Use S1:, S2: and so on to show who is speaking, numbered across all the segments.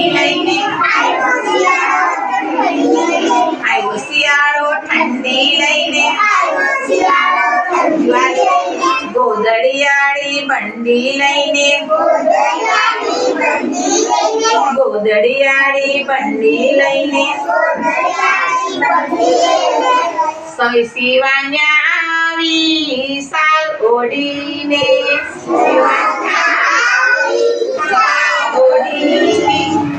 S1: લઈને આવ્યો શિયાળો ઠંડી લઈને ગોદડિયાળી બંડી લઈને ગોદડિયાળી બંડી લઈને શિવાન્યા આવી સાલ ઓઢીને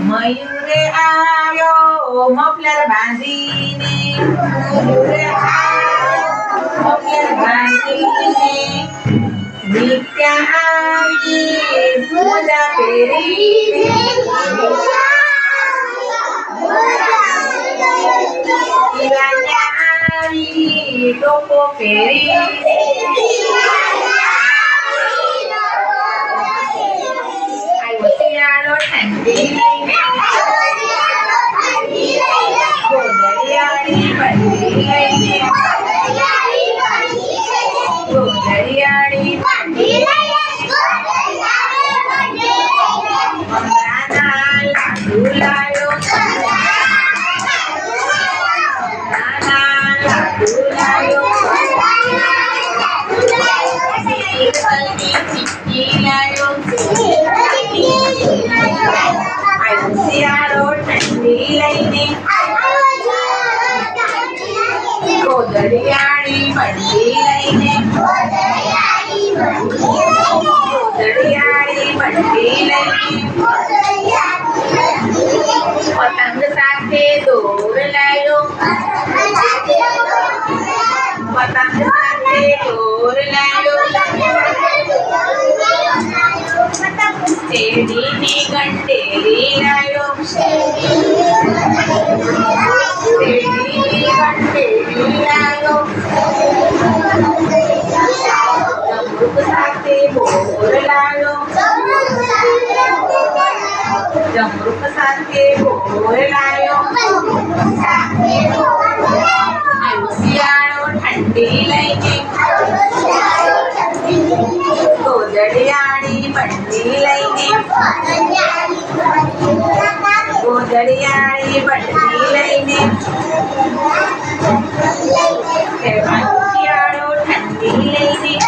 S1: મયુરે આવ્યો મફલર બાંધીને નિત્યા આવી મોજા પહેરીને શિવાન્યા આવી ટોપો પહેરીને શિયાળો ઠંડી લઈને ગોદડિયાળી બંડી લઈને ગોદડિયાળી બંડી મમરાના લાડુ લાયો ચીક્કી લાયો શિયાળો ઠંડી લઈને ગોદડિયાળી બંડી લઈને ગોદડિયાળી બંડી લઈને પતંગ સાથે દોર લાયો પતંગ સાથે દોર લાયો શેરડીની ગંટેરી લાયો શેરડીની ગંટેરી લાયો જમરૂક સાથે બોર લાયો જમરૂક સાથે બોર લાયો આવ્યો શિયાળો ઠંડી લઈને ગોદડિયાળી બંડી લઈને ગોદડિયાળી બંડી લઈને શિયાળો ઠંડી લઈને